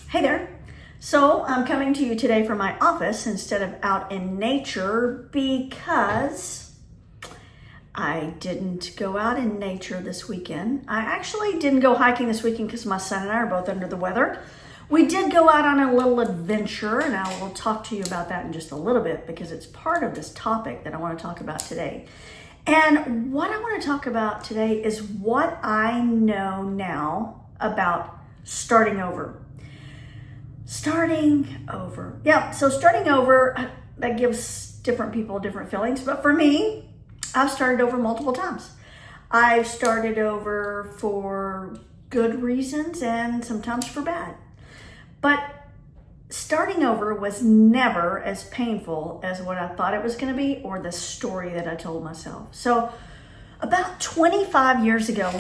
Hey there. So I'm coming to you today from my office instead of out in nature because I didn't go out in nature this weekend. I actually didn't go hiking this weekend because my son and I are both under the weather. We did go out on a little adventure, and I will talk to you about that in just a little bit because it's part of this topic that I want to talk about today. And what I want to talk about today is what I know now about starting over. Starting over. Yeah, so starting over, that gives different people different feelings. But for me, I've started over multiple times. I've started over for good reasons and sometimes for bad. But starting over was never as painful as what I thought it was going to be or the story that I told myself. So about 25 years ago,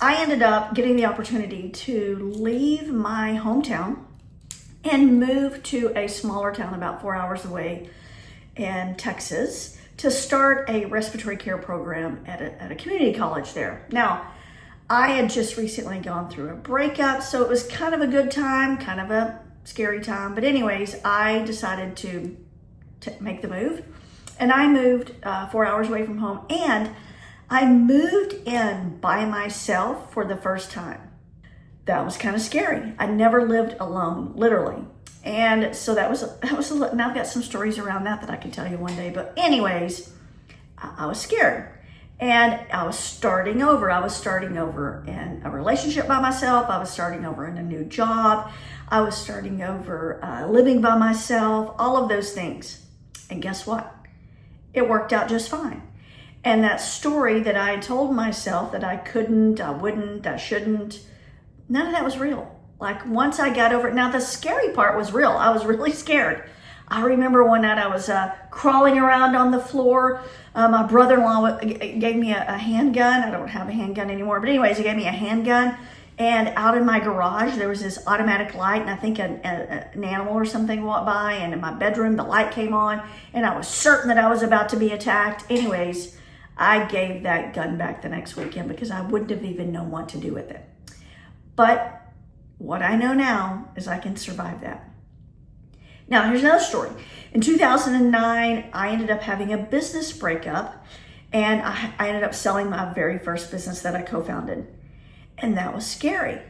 I ended up getting the opportunity to leave my hometown and move to a smaller town about 4 hours away in Texas to start a respiratory care program at a community college there. Now, I had just recently gone through a breakup, so it was kind of a good time, kind of a scary time. But anyways, I decided to make the move, and I moved 4 hours away from home, and I moved in by myself for the first time. That was kind of scary. I never lived alone, literally. And so that was now I've got some stories around that I can tell you one day. But anyways, I was scared. And I was starting over. I was starting over in a relationship by myself. I was starting over in a new job. I was starting over living by myself, all of those things. And guess what? It worked out just fine. And that story that I told myself that I couldn't, I wouldn't, I shouldn't, none of that was real. Like once I got over it, now the scary part was real. I was really scared. I remember one night I was crawling around on the floor. My brother-in-law gave me a handgun. I don't have a handgun anymore, but anyways, he gave me a handgun. And out in my garage, there was this automatic light, and I think an animal or something walked by. And in my bedroom, the light came on, and I was certain that I was about to be attacked. Anyways, I gave that gun back the next weekend because I wouldn't have even known what to do with it. But what I know now is I can survive that. Now, here's another story. In 2009, I ended up having a business breakup, and I ended up selling my very first business that I co-founded. And that was scary.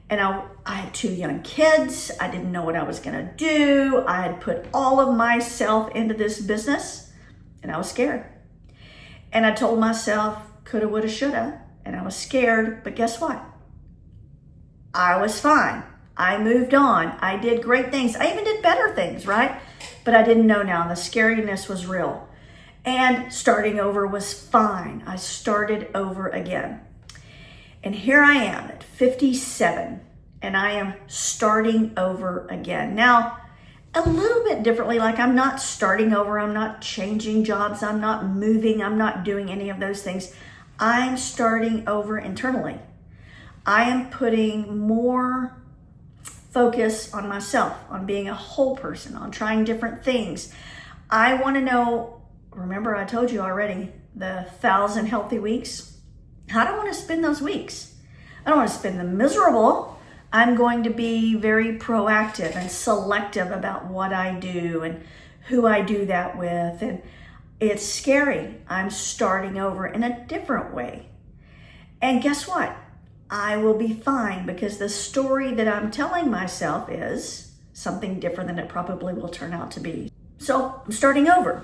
And I had 2 young kids. I didn't know what I was going to do. I had put all of myself into this business, and I was scared. And I told myself, coulda, woulda, shoulda, and I was scared. But guess what? I was fine. I moved on. I did great things. I even did better things, right? But I didn't know now. The scariness was real. And starting over was fine. I started over again. And here I am at 57, and I am starting over again. Now, a little bit differently, like I'm not starting over. I'm not changing jobs. I'm not moving. I'm not doing any of those things. I'm starting over internally. I am putting more focus on myself, on being a whole person, on trying different things. I want to know, remember I told you already, the 1,000 healthy weeks. How do I want to spend those weeks? I don't want to spend them miserable. I'm going to be very proactive and selective about what I do and who I do that with. And it's scary. I'm starting over in a different way. And guess what? I will be fine because the story that I'm telling myself is something different than it probably will turn out to be. So I'm starting over,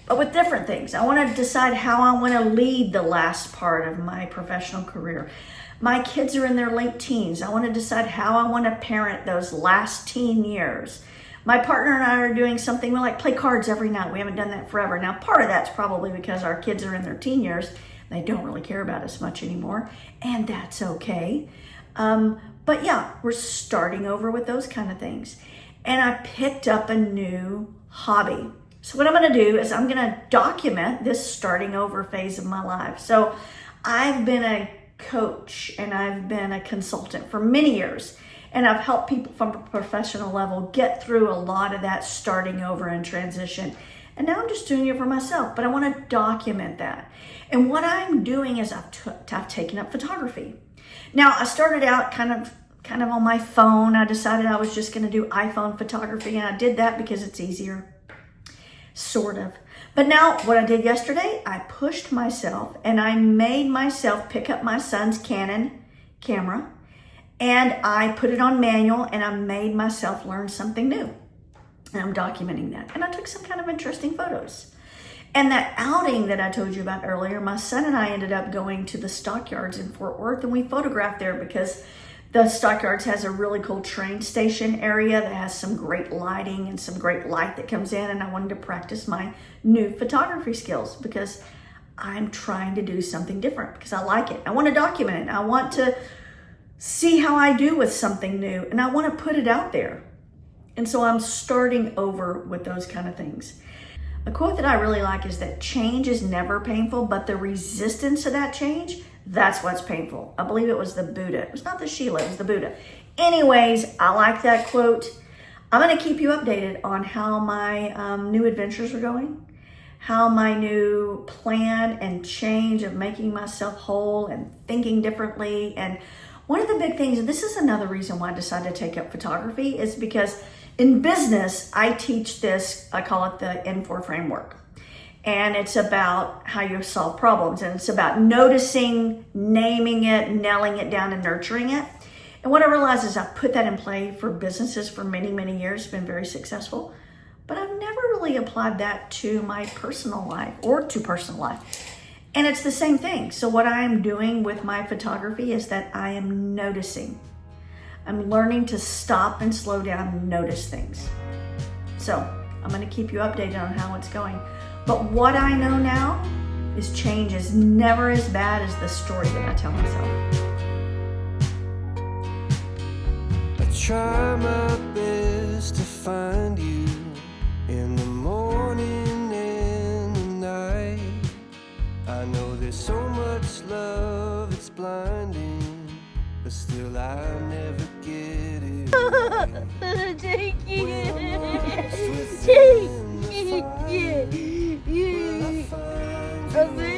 but with different things. I want to decide how I want to lead the last part of my professional career. My kids are in their late teens. I want to decide how I want to parent those last teen years. My partner and I are doing something, we like play cards every night. We haven't done that forever. Now, part of that's probably because our kids are in their teen years. They don't really care about us much anymore, and that's okay. But yeah, we're starting over with those kind of things. And I picked up a new hobby. So what I'm going to do is I'm going to document this starting over phase of my life. So I've been a coach and I've been a consultant for many years. And I've helped people from a professional level get through a lot of that starting over and transition. And now I'm just doing it for myself, but I want to document that. And what I'm doing is I've taken up photography. Now, I started out kind of kind of on my phone. I decided I was just going to do iPhone photography, and I did that because it's easier, sort of. But now what I did yesterday, I pushed myself and I made myself pick up my son's Canon camera, and I put it on manual, and I made myself learn something new. And I'm documenting that. And I took some kind of interesting photos. And that outing that I told you about earlier, my son and I ended up going to the stockyards in Fort Worth, and we photographed there because the stockyards has a really cool train station area that has some great lighting and some great light that comes in. And I wanted to practice my new photography skills because I'm trying to do something different because I like it. I want to document it. I want to see how I do with something new, and I want to put it out there. And so I'm starting over with those kind of things. A quote that I really like is that change is never painful, but the resistance to that change, that's what's painful. I believe it was the Buddha. It was not the Sheila, it was the Buddha. Anyways, I like that quote. I'm going to keep you updated on how my new adventures are going, how my new plan and change of making myself whole and thinking differently. And one of the big things, and this is another reason why I decided to take up photography, is because in business, I teach this, I call it the N4 framework. And it's about how you solve problems. And it's about noticing, naming it, nailing it down, and nurturing it. And what I realized is I put that in play for businesses for many, many years, been very successful. But I've never really applied that to my personal life or to personal life. And it's the same thing. So what I'm doing with my photography is that I am noticing. I'm learning to stop and slow down and notice things. So I'm going to keep you updated on how it's going. But what I know now is change is never as bad as the story that I tell myself. I try my best to find you in the morning and the night. I know there's so much love, it's blinding, but still I never get it right. Take it. Will I find you?